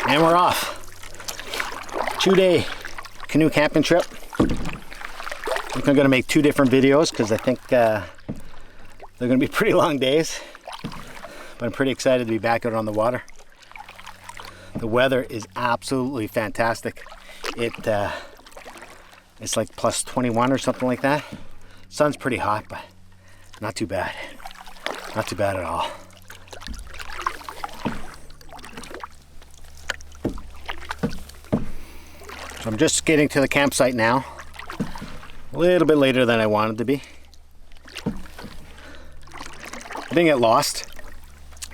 And we're off. 2-day canoe camping trip. I'm going to make 2 different videos because I think they're going to be pretty long days. But I'm pretty excited to be back out on the water. The weather is absolutely fantastic. It's like plus 21 or something like that. Sun's pretty hot, but not too bad. Not too bad at all. So I'm just getting to the campsite now. A little bit later than I wanted to be. I didn't get lost,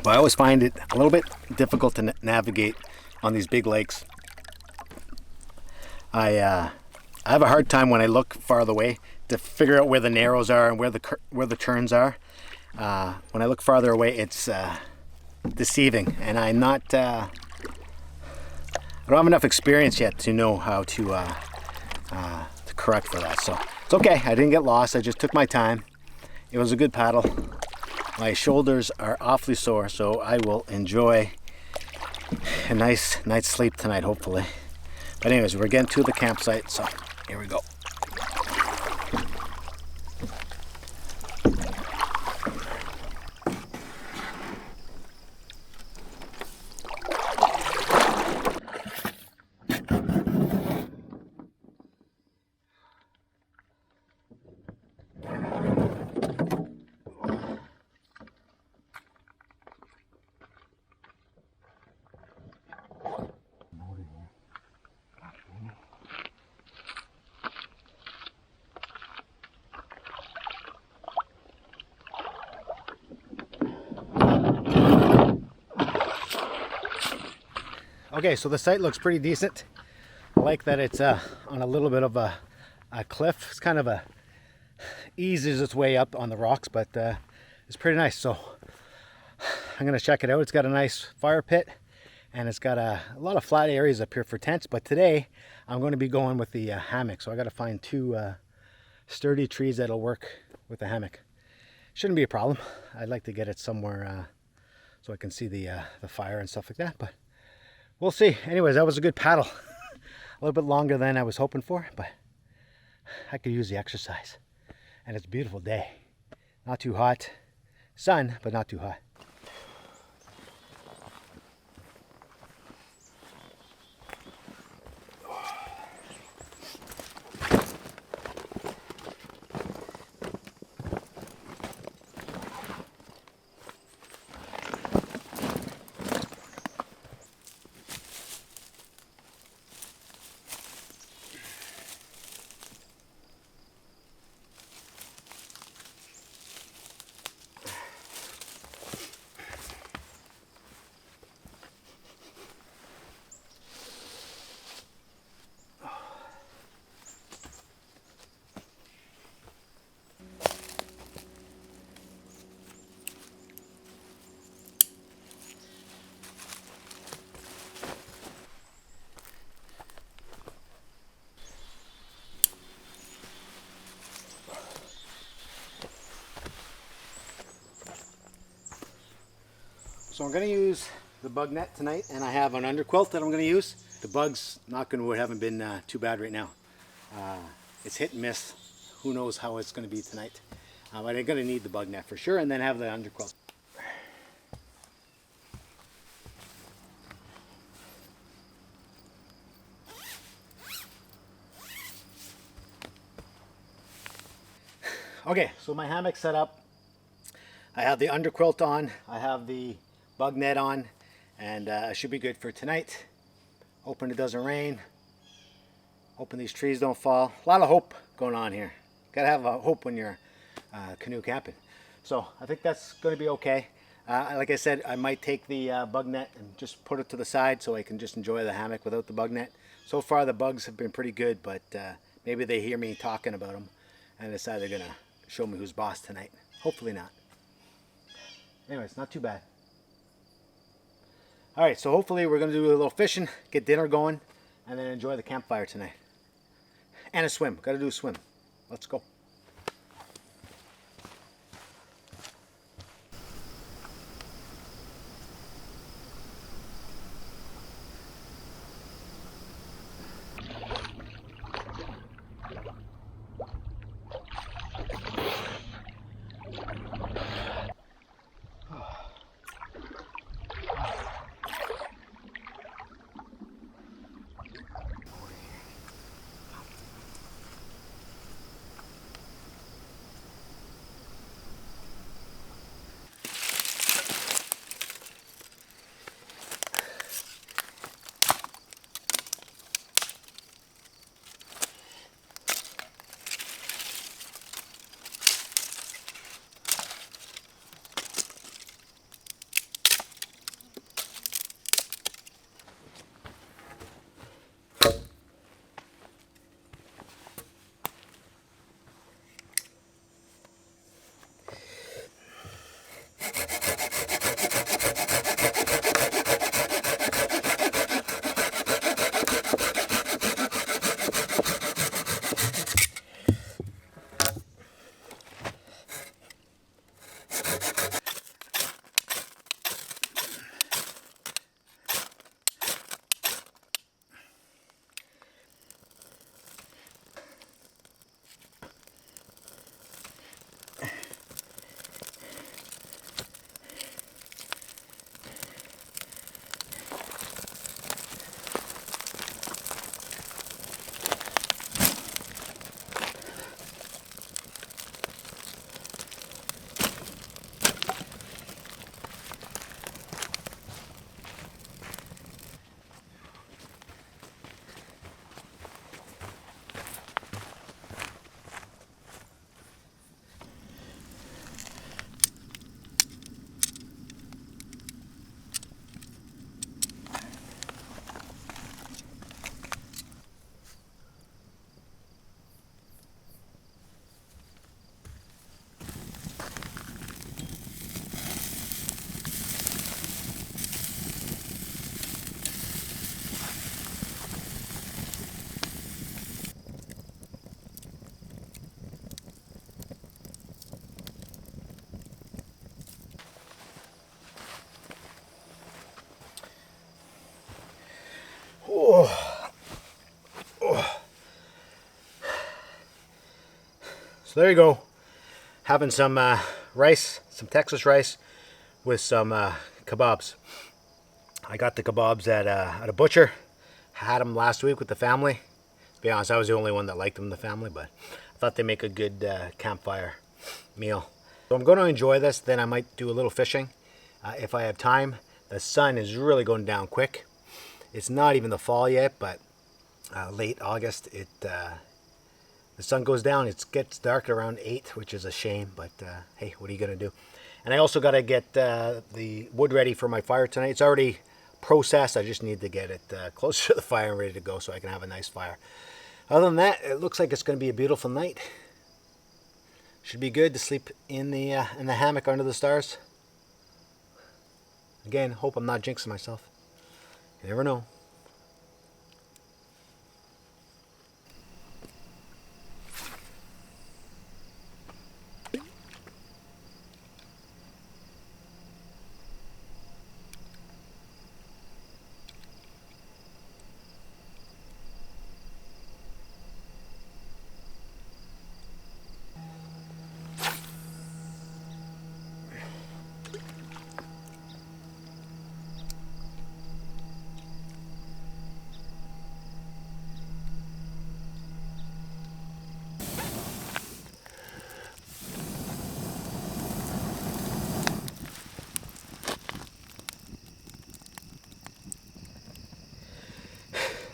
but I always find it a little bit difficult to navigate on these big lakes. I have a hard time when I look farther away to figure out where the narrows are and where the turns are. When I look farther away, it's deceiving, and I don't have enough experience yet to know how to correct for that. So it's okay. I didn't get lost. I just took my time. It was a good paddle. My shoulders are awfully sore, so I will enjoy a nice night's sleep tonight, hopefully. But anyways, we're getting to the campsite, so here we go. Okay, so the site looks pretty decent. I like that it's on a little bit of a cliff. It's kind of eases its way up on the rocks, but it's pretty nice. So I'm gonna check it out. It's got a nice fire pit, and it's got a lot of flat areas up here for tents. But today I'm going to be going with the hammock. So I got to find 2 sturdy trees that'll work with the hammock. Shouldn't be a problem. I'd like to get it somewhere so I can see the fire and stuff like that, but we'll see. Anyways, that was a good paddle. A little bit longer than I was hoping for, but I could use the exercise. And it's a beautiful day. Not too hot. Sun, but not too hot. So I'm going to use the bug net tonight, and I have an underquilt that I'm going to use. The bugs, knock on wood, haven't been too bad right now. It's hit and miss. Who knows how it's going to be tonight. But I'm going to need the bug net for sure, and then have the underquilt. Okay, so my hammock's set up. I have the underquilt on. I have the bug net on, and it should be good for tonight. Hoping it doesn't rain. Hoping these trees don't fall. A lot of hope going on here. Gotta have hope when you're canoe camping. So I think that's going to be okay. Like I said, I might take the bug net and just put it to the side so I can just enjoy the hammock without the bug net. So far the bugs have been pretty good, but maybe they hear me talking about them and decide they're gonna show me who's boss tonight. Hopefully not. Anyways, not too bad. All right, so hopefully we're gonna do a little fishing, get dinner going, and then enjoy the campfire tonight. And a swim. Gotta do a swim. Let's go. Oh. Oh. So there you go. Having some rice, some Texas rice with some kebabs. I got the kebabs at a butcher. Had them last week with the family. To be honest, I was the only one that liked them in the family, but I thought they make a good campfire meal. So I'm going to enjoy this. Then I might do a little fishing if I have time. The sun is really going down quick. It's not even the fall yet, but late August, the sun goes down. It gets dark around 8, which is a shame, but hey, what are you going to do? And I also got to get the wood ready for my fire tonight. It's already processed. I just need to get it closer to the fire and ready to go so I can have a nice fire. Other than that, it looks like it's going to be a beautiful night. Should be good to sleep in the hammock under the stars. Again, hope I'm not jinxing myself. You never know.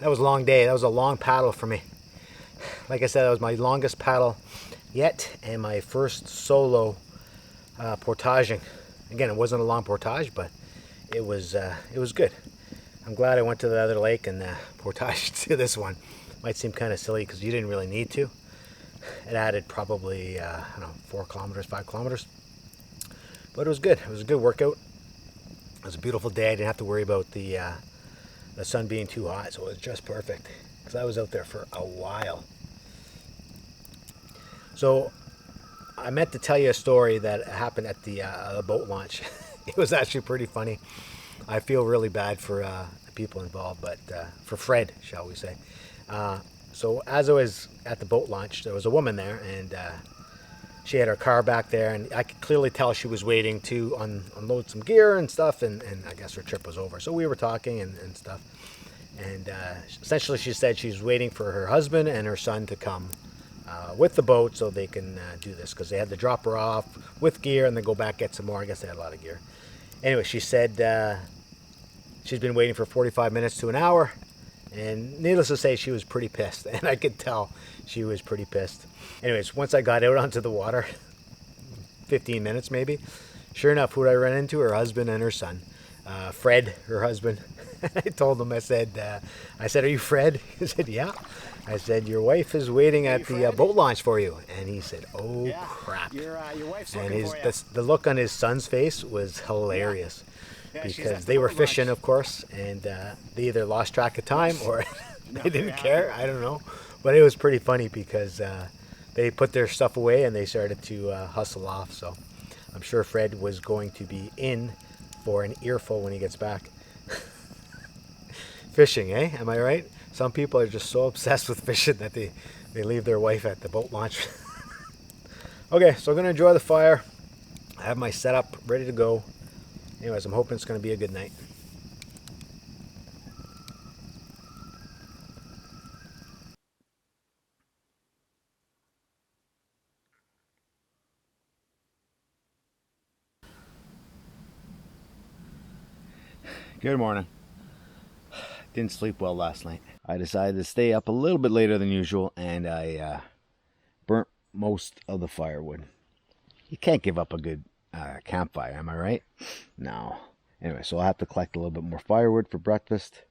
That was a long day. That was a long paddle for me. Like I said, that was my longest paddle yet and my first solo portaging. Again, it wasn't a long portage, but it was good. I'm glad I went to the other lake and portaged to this one. Might seem kind of silly because you didn't really need to. It added probably, I don't know, 4 kilometers, 5 kilometers. But it was good. It was a good workout. It was a beautiful day. I didn't have to worry about the sun being too hot, so it was just perfect because I was out there for a while. So I meant to tell you a story that happened at the boat launch. It was actually pretty funny. I feel really bad for the people involved, but for Fred, shall we say. So as I was at the boat launch, there was a woman there, and she had her car back there, and I could clearly tell she was waiting to unload some gear and stuff, and I guess her trip was over. So we were talking and stuff, and essentially she said she's waiting for her husband and her son to come with the boat so they can do this, because they had to drop her off with gear and then go back get some more. I guess they had a lot of gear. Anyway, she said she's been waiting for 45 minutes to an hour, and needless to say, she was pretty pissed, and I could tell she was pretty pissed. Anyways, once I got out onto the water, 15 minutes maybe, sure enough, who did I run into? Her husband and her son. Fred, her husband. I told him, I said, are you Fred? He said, yeah. I said, your wife is waiting at the boat launch for you. And he said, oh, yeah, crap. Your wife's looking for you. The look on his son's face was hilarious. Yeah, because they were fishing, of course, and they either lost track of time or they didn't care. I don't know. But it was pretty funny because they put their stuff away and they started to hustle off. So I'm sure Fred was going to be in for an earful when he gets back. Fishing, eh? Am I right? Some people are just so obsessed with fishing that they leave their wife at the boat launch. Okay, so I'm going to enjoy the fire. I have my setup ready to go. Anyways, I'm hoping it's going to be a good night. Good morning. Didn't sleep well last night. I decided to stay up a little bit later than usual, and I burnt most of the firewood. You can't give up a good campfire, am I right? No. Anyway, so I'll have to collect a little bit more firewood for breakfast.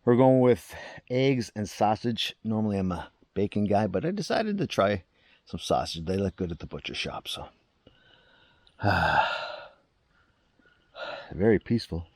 We're going with eggs and sausage. Normally I'm a bacon guy, but I decided to try some sausage. They look good at the butcher shop, so. Very peaceful.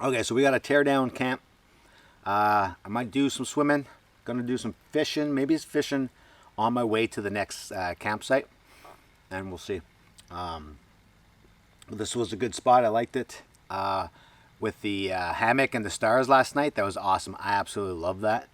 Okay, so we got a tear down camp. I might do some swimming. Gonna do some fishing. Maybe it's fishing on my way to the next campsite, and we'll see. This was a good spot. I liked it. With the hammock and the stars last night, that was awesome. I absolutely love that.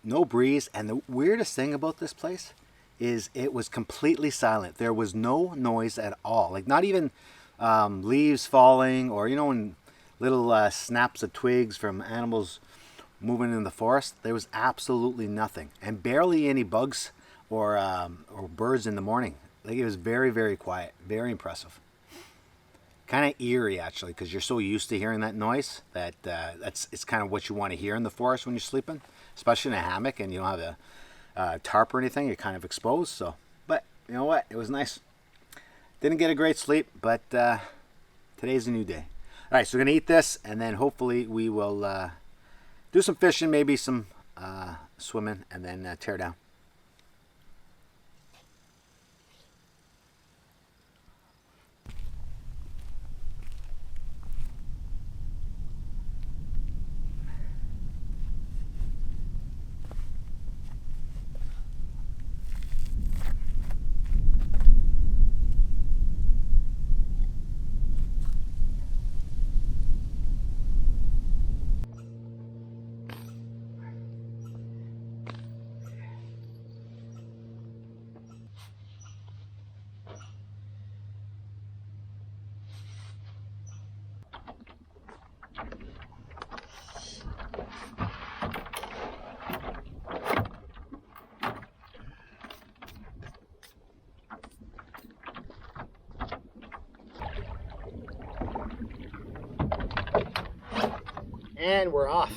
No breeze. And the weirdest thing about this place is it was completely silent. There was no noise at all. Like not even leaves falling, or you know, when little snaps of twigs from animals moving in the forest. There was absolutely nothing, and barely any bugs or birds in the morning. Like it was very, very quiet. Very impressive. Kind of eerie actually, because you're so used to hearing that noise that it's kind of what you want to hear in the forest when you're sleeping, especially in a hammock and you don't have a tarp or anything. You're kind of exposed. So, but you know what? It was nice. Didn't get a great sleep, but today's a new day. All right, so we're gonna eat this, and then hopefully we will do some fishing, maybe some swimming, and then tear down. And we're off.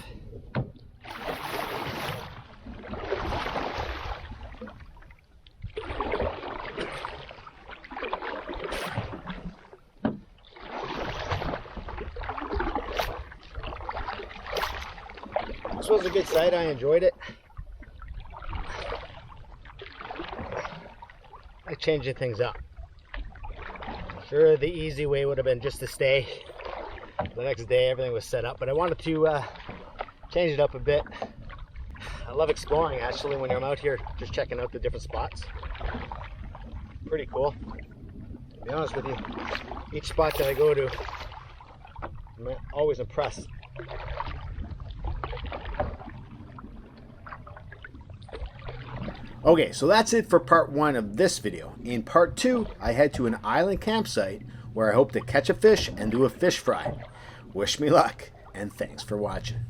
This was a good sight. I enjoyed it. I like changing things up. Sure, the easy way would have been just to stay. The next day everything was set up, but I wanted to change it up a bit. I love exploring actually when I'm out here just checking out the different spots. Pretty cool. To be honest with you, each spot that I go to, I'm always impressed. Okay, so that's it for part 1 of this video. In part 2, I head to an island campsite where I hope to catch a fish and do a fish fry. Wish me luck, and thanks for watching.